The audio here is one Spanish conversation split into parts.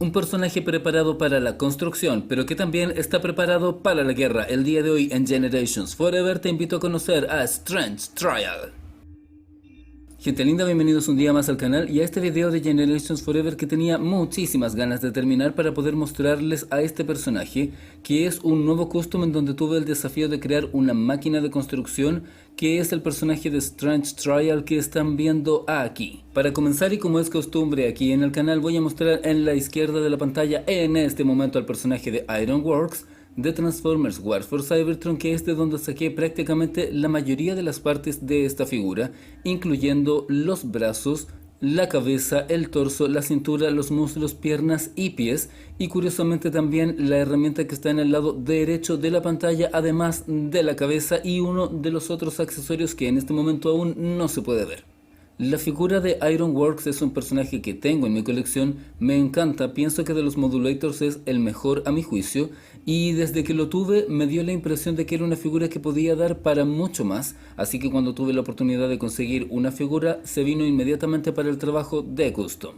Un personaje preparado para la construcción, pero que también está preparado para la guerra. El día de hoy en Generations Forever te invito a conocer a Strange Trial. Gente linda, bienvenidos un día más al canal y a este video de Generations Forever que tenía muchísimas ganas de terminar para poder mostrarles a este personaje, que es un nuevo custom en donde tuve el desafío de crear una máquina de construcción, que es el personaje de Strange Trial que están viendo aquí. Para comenzar, y como es costumbre aquí en el canal, voy a mostrar en la izquierda de la pantalla en este momento al personaje de Ironworks de Transformers War for Cybertron, que es de donde saqué prácticamente la mayoría de las partes de esta figura, incluyendo los brazos, la cabeza, el torso, la cintura, los muslos, piernas y pies, y curiosamente también la herramienta que está en el lado derecho de la pantalla, además de la cabeza y uno de los otros accesorios que en este momento aún no se puede ver. La figura de Ironworks es un personaje que tengo en mi colección, me encanta, pienso que de los Modulators es el mejor a mi juicio, y desde que lo tuve me dio la impresión de que era una figura que podía dar para mucho más, así que cuando tuve la oportunidad de conseguir una figura se vino inmediatamente para el trabajo de custom.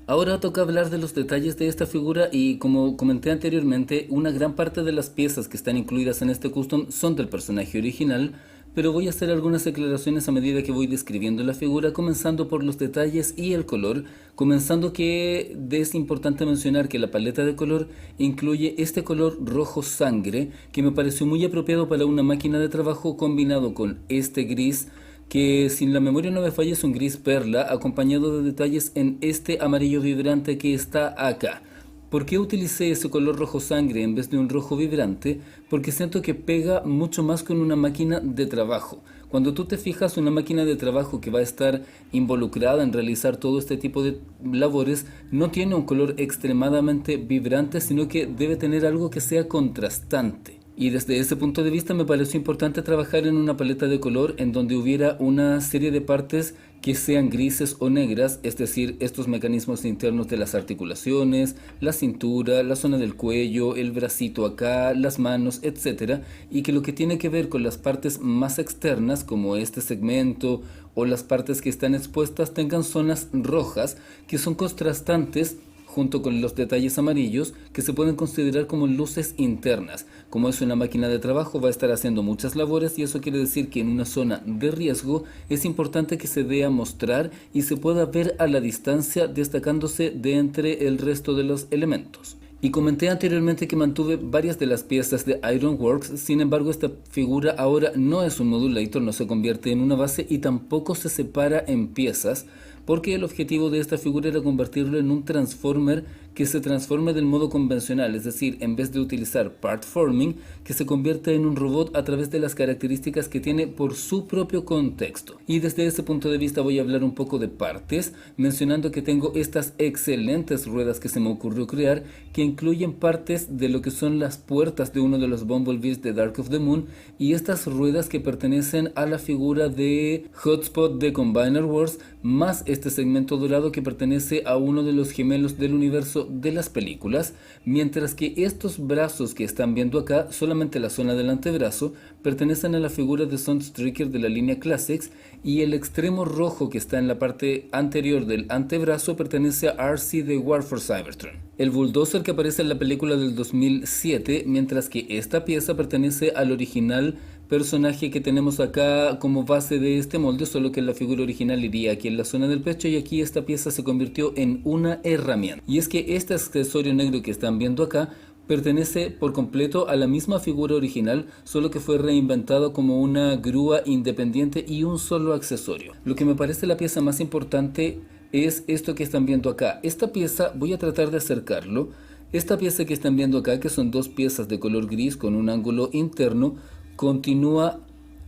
Ahora toca hablar de los detalles de esta figura y, como comenté anteriormente, una gran parte de las piezas que están incluidas en este custom son del personaje original, pero voy a hacer algunas aclaraciones a medida que voy describiendo la figura, comenzando por los detalles y el color, comenzando que es importante mencionar que la paleta de color incluye este color rojo sangre, que me pareció muy apropiado para una máquina de trabajo, combinado con este gris, que sin la memoria no me falla es un gris perla, acompañado de detalles en este amarillo vibrante que está acá. ¿Por qué utilicé ese color rojo sangre en vez de un rojo vibrante? Porque siento que pega mucho más con una máquina de trabajo. Cuando tú te fijas, una máquina de trabajo que va a estar involucrada en realizar todo este tipo de labores no tiene un color extremadamente vibrante, sino que debe tener algo que sea contrastante. Y desde ese punto de vista me pareció importante trabajar en una paleta de color en donde hubiera una serie de partes que sean grises o negras, es decir, estos mecanismos internos de las articulaciones, la cintura, la zona del cuello, el bracito acá, las manos, etcétera, y que lo que tiene que ver con las partes más externas, como este segmento o las partes que están expuestas, tengan zonas rojas que son contrastantes, junto con los detalles amarillos que se pueden considerar como luces internas. Como es una máquina de trabajo, va a estar haciendo muchas labores, y eso quiere decir que en una zona de riesgo es importante que se dé a mostrar y se pueda ver a la distancia, destacándose de entre el resto de los elementos. Y comenté anteriormente que mantuve varias de las piezas de Ironworks, sin embargo esta figura ahora no es un modulator, no se convierte en una base y tampoco se separa en piezas, porque el objetivo de esta figura era convertirlo en un transformer que se transforme del modo convencional, es decir, en vez de utilizar part forming, que se convierta en un robot a través de las características que tiene por su propio contexto. Y desde ese punto de vista voy a hablar un poco de partes, mencionando que tengo estas excelentes ruedas que se me ocurrió crear, que incluyen partes de lo que son las puertas de uno de los Bumblebees de Dark of the Moon, y estas ruedas que pertenecen a la figura de Hotspot de Combiner Wars, más este segmento dorado que pertenece a uno de los gemelos del universo de las películas, mientras que estos brazos que están viendo acá, solamente la zona del antebrazo, pertenecen a la figura de Sunstreaker de la línea Classics, y el extremo rojo que está en la parte anterior del antebrazo pertenece a RC de War for Cybertron, el bulldozer que aparece en la película del 2007, mientras que esta pieza pertenece al original personaje que tenemos acá como base de este molde, solo que la figura original iría aquí en la zona del pecho, y aquí esta pieza se convirtió en una herramienta. Y es que este accesorio negro que están viendo acá pertenece por completo a la misma figura original, solo que fue reinventado como una grúa independiente y un solo accesorio. Lo que me parece la pieza más importante es esto que están viendo acá. Esta pieza, voy a tratar de acercarlo. Esta pieza que están viendo acá, que son dos piezas de color gris con un ángulo interno, continúa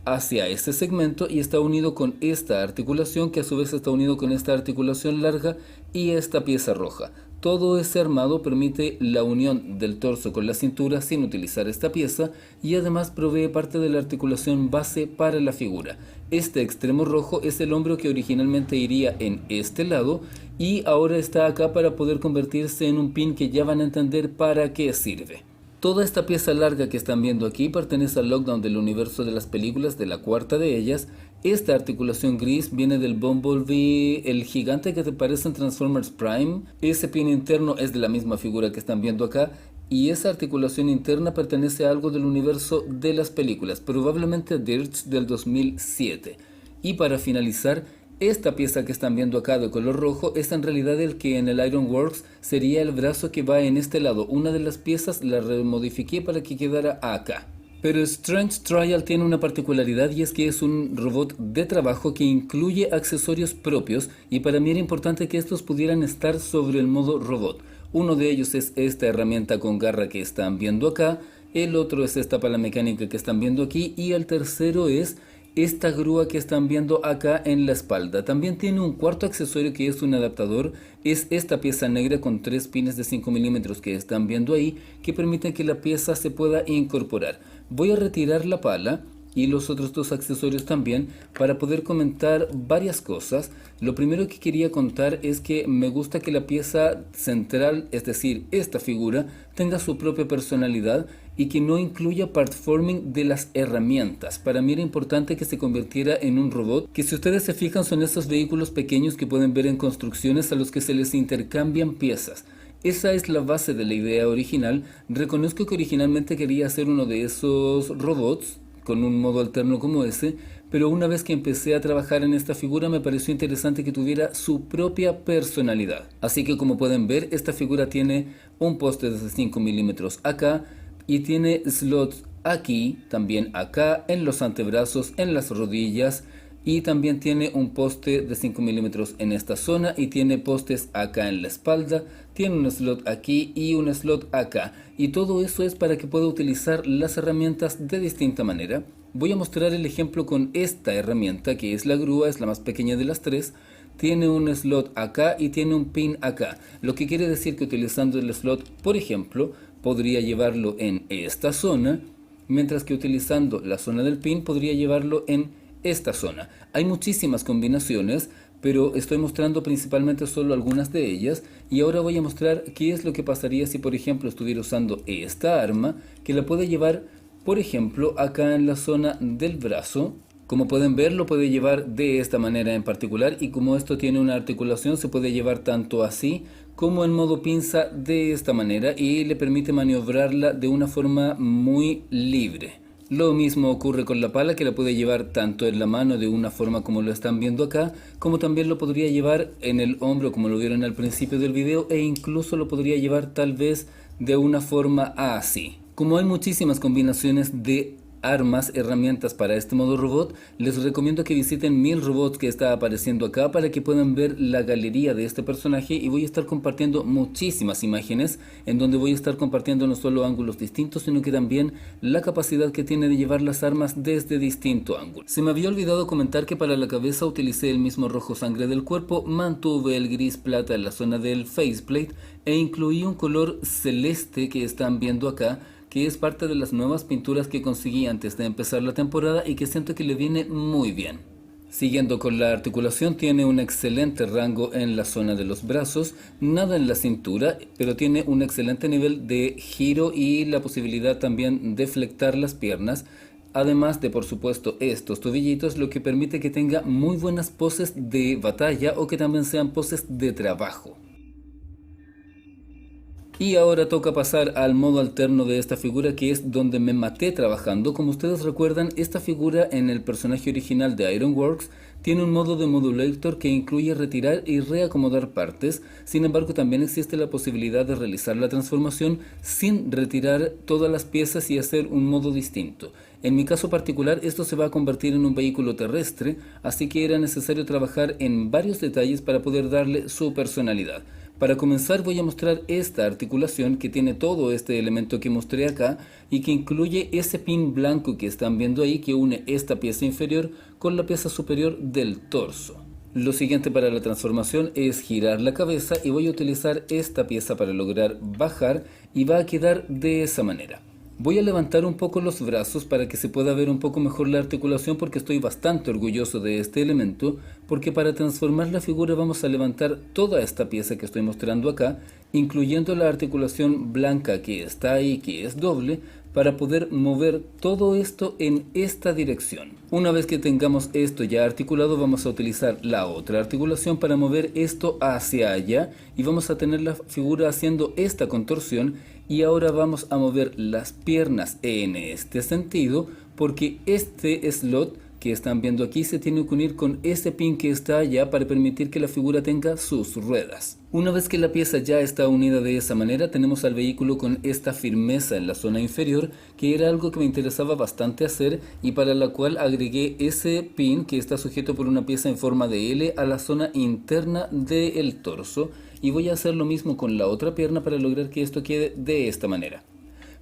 hacia este segmento y está unido con esta articulación, que a su vez está unido con esta articulación larga y esta pieza roja. Todo ese armado permite la unión del torso con la cintura sin utilizar esta pieza, y además provee parte de la articulación base para la figura. Este extremo rojo es el hombro que originalmente iría en este lado y ahora está acá para poder convertirse en un pin que ya van a entender para qué sirve. Toda esta pieza larga que están viendo aquí pertenece al Lockdown del universo de las películas, de la cuarta de ellas. Esta articulación gris viene del Bumblebee, el gigante que te parece en Transformers Prime. Ese pin interno es de la misma figura que están viendo acá. Y esa articulación interna pertenece a algo del universo de las películas, probablemente a Dirge del 2007. Y para finalizar, esta pieza que están viendo acá de color rojo es en realidad el que en el Ironworks sería el brazo que va en este lado. Una de las piezas la remodifiqué para que quedara acá. Pero Strange Trial tiene una particularidad y es que es un robot de trabajo que incluye accesorios propios y para mí era importante que estos pudieran estar sobre el modo robot. Uno de ellos es esta herramienta con garra que están viendo acá, el otro es esta pala mecánica que están viendo aquí y el tercero es esta grúa que están viendo acá en la espalda. También tiene un cuarto accesorio que es un adaptador, es esta pieza negra con 3 pines de 5 milímetros que están viendo ahí, que permiten que la pieza se pueda incorporar. Voy a retirar la pala y los otros dos accesorios también para poder comentar varias cosas. Lo primero que quería contar es que me gusta que la pieza central, es decir, esta figura, tenga su propia personalidad y que no incluya partforming de las herramientas. Para mí era importante que se convirtiera en un robot, que si ustedes se fijan son esos vehículos pequeños que pueden ver en construcciones a los que se les intercambian piezas. Esa es la base de la idea original. Reconozco que originalmente quería hacer uno de esos robots con un modo alterno como ese, pero una vez que empecé a trabajar en esta figura me pareció interesante que tuviera su propia personalidad. Así que como pueden ver, esta figura tiene un poste de 5 milímetros acá y tiene slots aquí, también acá, en los antebrazos, en las rodillas, y también tiene un poste de 5 milímetros en esta zona y tiene postes acá en la espalda, tiene un slot aquí y un slot acá, y todo eso es para que pueda utilizar las herramientas de distinta manera. Voy a mostrar el ejemplo con esta herramienta que es la grúa, es la más pequeña de las tres. Tiene un slot acá y tiene un pin acá, lo que quiere decir que utilizando el slot, por ejemplo, podría llevarlo en esta zona, mientras que utilizando la zona del pin podría llevarlo en esta zona. Hay muchísimas combinaciones, pero estoy mostrando principalmente solo algunas de ellas y ahora voy a mostrar qué es lo que pasaría si por ejemplo estuviera usando esta arma que la puede llevar por ejemplo acá en la zona del brazo. Como pueden ver lo puede llevar de esta manera en particular y como esto tiene una articulación se puede llevar tanto así como en modo pinza de esta manera y le permite maniobrarla de una forma muy libre. Lo mismo ocurre con la pala que la puede llevar tanto en la mano de una forma como lo están viendo acá, como también lo podría llevar en el hombro como lo vieron al principio del video e incluso lo podría llevar tal vez de una forma así. Como hay muchísimas combinaciones de armas, herramientas para este modo robot, les recomiendo que visiten 1000 robots que está apareciendo acá para que puedan ver la galería de este personaje y voy a estar compartiendo muchísimas imágenes en donde voy a estar compartiendo no solo ángulos distintos sino que también la capacidad que tiene de llevar las armas desde distinto ángulo. Se me había olvidado comentar que para la cabeza utilicé el mismo rojo sangre del cuerpo, mantuve el gris plata en la zona del faceplate e incluí un color celeste que están viendo acá, que es parte de las nuevas pinturas que conseguí antes de empezar la temporada y que siento que le viene muy bien. Siguiendo con la articulación, tiene un excelente rango en la zona de los brazos, nada en la cintura, pero tiene un excelente nivel de giro y la posibilidad también de flectar las piernas, además de por supuesto estos tobillitos, lo que permite que tenga muy buenas poses de batalla o que también sean poses de trabajo. Y ahora toca pasar al modo alterno de esta figura, que es donde me maté trabajando. Como ustedes recuerdan, esta figura en el personaje original de Ironworks tiene un modo de modulator que incluye retirar y reacomodar partes. Sin embargo, también existe la posibilidad de realizar la transformación sin retirar todas las piezas y hacer un modo distinto. En mi caso particular, esto se va a convertir en un vehículo terrestre, así que era necesario trabajar en varios detalles para poder darle su personalidad. Para comenzar voy a mostrar esta articulación que tiene todo este elemento que mostré acá y que incluye ese pin blanco que están viendo ahí que une esta pieza inferior con la pieza superior del torso. Lo siguiente para la transformación es girar la cabeza y voy a utilizar esta pieza para lograr bajar y va a quedar de esa manera. Voy a levantar un poco los brazos para que se pueda ver un poco mejor la articulación porque estoy bastante orgulloso de este elemento, porque para transformar la figura vamos a levantar toda esta pieza que estoy mostrando acá, incluyendo la articulación blanca que está ahí, que es doble, para poder mover todo esto en esta dirección. Una vez que tengamos esto ya articulado, vamos a utilizar la otra articulación para mover esto hacia allá y vamos a tener la figura haciendo esta contorsión. Y ahora vamos a mover las piernas en este sentido, porque este slot que están viendo aquí se tiene que unir con ese pin que está allá para permitir que la figura tenga sus ruedas. Una vez que la pieza ya está unida de esa manera, tenemos al vehículo con esta firmeza en la zona inferior, que era algo que me interesaba bastante hacer y para la cual agregué ese pin que está sujeto por una pieza en forma de L a la zona interna del torso. Y voy a hacer lo mismo con la otra pierna para lograr que esto quede de esta manera.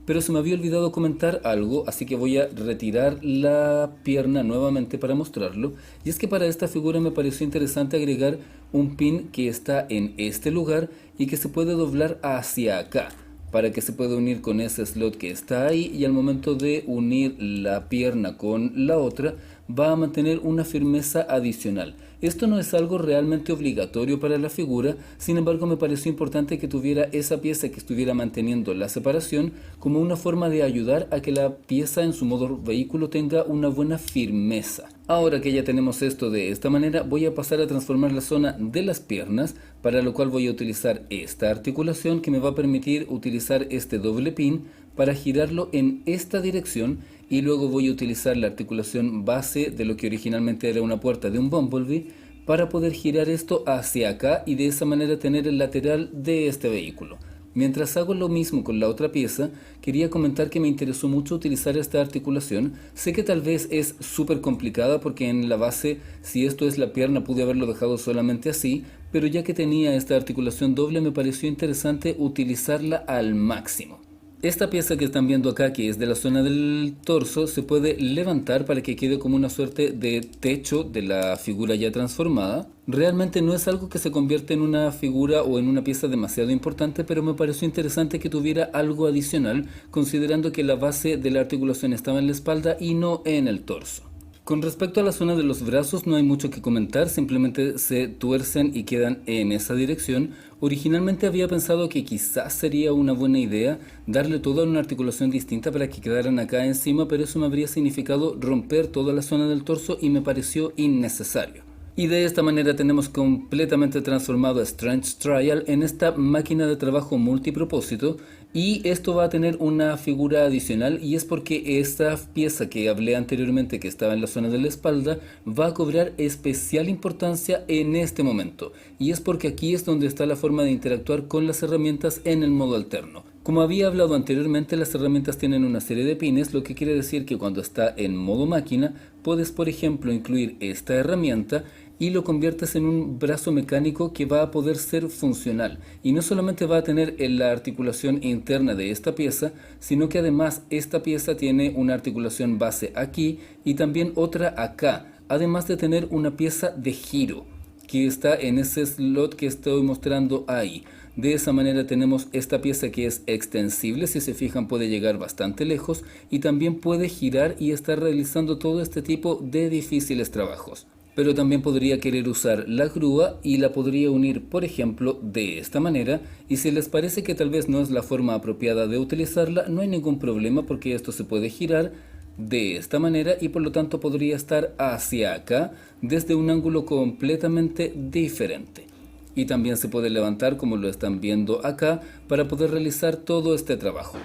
Pero se me había olvidado comentar algo, así que voy a retirar la pierna nuevamente para mostrarlo. Y es que para esta figura me pareció interesante agregar un pin que está en este lugar y que se puede doblar hacia acá, para que se pueda unir con ese slot que está ahí y al momento de unir la pierna con la otra va a mantener una firmeza adicional. Esto no es algo realmente obligatorio para la figura, sin embargo me pareció importante que tuviera esa pieza que estuviera manteniendo la separación como una forma de ayudar a que la pieza en su modo vehículo tenga una buena firmeza. Ahora que ya tenemos esto de esta manera, voy a pasar a transformar la zona de las piernas, para lo cual voy a utilizar esta articulación que me va a permitir utilizar este doble pin para girarlo en esta dirección y luego voy a utilizar la articulación base de lo que originalmente era una puerta de un Bumblebee para poder girar esto hacia acá y de esa manera tener el lateral de este vehículo. Mientras hago lo mismo con la otra pieza, quería comentar que me interesó mucho utilizar esta articulación. Sé que tal vez es súper complicada porque en la base, si esto es la pierna, pude haberlo dejado solamente así, pero ya que tenía esta articulación doble me pareció interesante utilizarla al máximo. Esta pieza que están viendo acá, que es de la zona del torso, se puede levantar para que quede como una suerte de techo de la figura ya transformada. Realmente no es algo que se convierte en una figura o en una pieza demasiado importante, pero me pareció interesante que tuviera algo adicional, considerando que la base de la articulación estaba en la espalda y no en el torso. Con respecto a la zona de los brazos no hay mucho que comentar, simplemente se tuercen y quedan en esa dirección. Originalmente había pensado que quizás sería una buena idea darle toda una articulación distinta para que quedaran acá encima, pero eso me habría significado romper toda la zona del torso y me pareció innecesario. Y de esta manera tenemos completamente transformado a Strange Trial en esta máquina de trabajo multipropósito y esto va a tener una figura adicional y es porque esta pieza que hablé anteriormente que estaba en la zona de la espalda va a cobrar especial importancia en este momento y es porque aquí es donde está la forma de interactuar con las herramientas en el modo alterno. Como había hablado anteriormente, las herramientas tienen una serie de pines, lo que quiere decir que cuando está en modo máquina, puedes por ejemplo incluir esta herramienta y lo conviertes en un brazo mecánico que va a poder ser funcional. Y no solamente va a tener la articulación interna de esta pieza, sino que además esta pieza tiene una articulación base aquí y también otra acá, además de tener una pieza de giro que está en ese slot que estoy mostrando ahí. De esa manera tenemos esta pieza que es extensible, si se fijan puede llegar bastante lejos y también puede girar y estar realizando todo este tipo de difíciles trabajos. Pero también podría querer usar la grúa y la podría unir por ejemplo de esta manera y si les parece que tal vez no es la forma apropiada de utilizarla, no hay ningún problema porque esto se puede girar de esta manera y por lo tanto podría estar hacia acá desde un ángulo completamente diferente. Y también se puede levantar como lo están viendo acá para poder realizar todo este trabajo.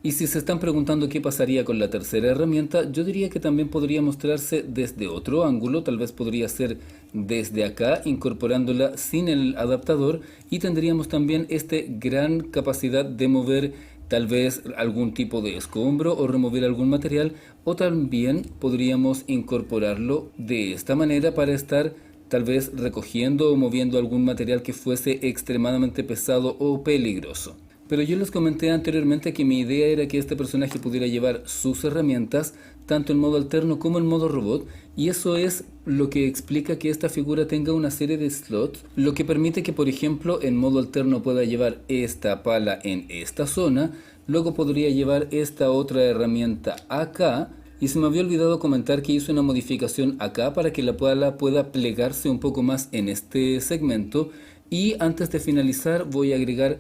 Y si se están preguntando qué pasaría con la tercera herramienta, yo diría que también podría mostrarse desde otro ángulo, tal vez podría ser desde acá, incorporándola sin el adaptador y tendríamos también esta gran capacidad de mover tal vez algún tipo de escombro o remover algún material, o también podríamos incorporarlo de esta manera para estar tal vez recogiendo o moviendo algún material que fuese extremadamente pesado o peligroso. Pero yo les comenté anteriormente que mi idea era que este personaje pudiera llevar sus herramientas tanto en modo alterno como en modo robot, y eso es lo que explica que esta figura tenga una serie de slots, lo que permite que por ejemplo en modo alterno pueda llevar esta pala en esta zona, Luego podría llevar esta otra herramienta acá. Y se me había olvidado comentar que hice una modificación acá para que la pala pueda plegarse un poco más en este segmento. Y antes de finalizar voy a agregar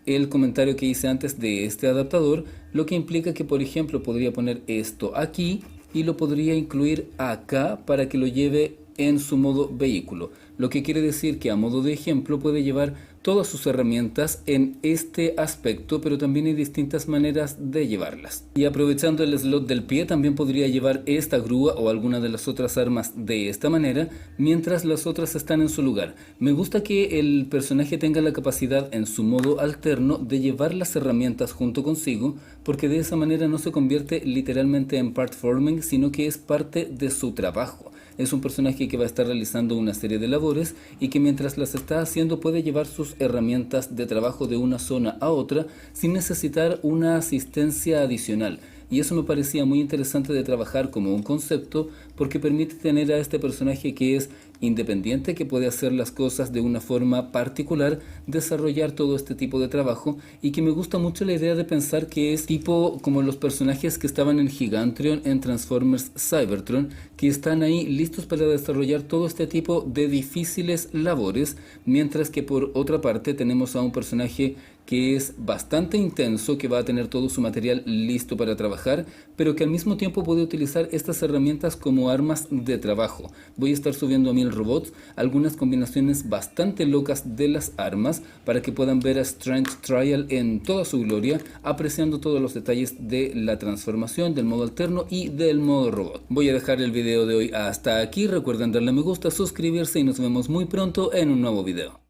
el comentario que hice antes de este adaptador, lo que implica que por ejemplo podría poner esto aquí y lo podría incluir acá para que lo lleve en su modo vehículo, lo que quiere decir que a modo de ejemplo puede llevar todas sus herramientas en este aspecto, pero también hay distintas maneras de llevarlas. Y aprovechando el slot del pie también podría llevar esta grúa o alguna de las otras armas de esta manera, mientras las otras están en su lugar. Me gusta que el personaje tenga la capacidad en su modo alterno de llevar las herramientas junto consigo, porque de esa manera no se convierte literalmente en platforming, sino que es parte de su trabajo. Es un personaje que va a estar realizando una serie de labores y que mientras las está haciendo puede llevar sus herramientas de trabajo de una zona a otra sin necesitar una asistencia adicional. Y eso me parecía muy interesante de trabajar como un concepto, porque permite tener a este personaje que es independiente, que puede hacer las cosas de una forma particular, desarrollar todo este tipo de trabajo, y que me gusta mucho la idea de pensar que es tipo como los personajes que estaban en Gigantrion en Transformers Cybertron, que están ahí listos para desarrollar todo este tipo de difíciles labores, mientras que por otra parte tenemos a un personaje que es bastante intenso, que va a tener todo su material listo para trabajar, pero que al mismo tiempo puede utilizar estas herramientas como armas de trabajo. Voy a estar subiendo a 1000 robots algunas combinaciones bastante locas de las armas para que puedan ver a Strange Trial en toda su gloria, apreciando todos los detalles de la transformación, del modo alterno y del modo robot. Voy a dejar el video de hoy hasta aquí. Recuerden darle a me gusta, suscribirse y nos vemos muy pronto en un nuevo video.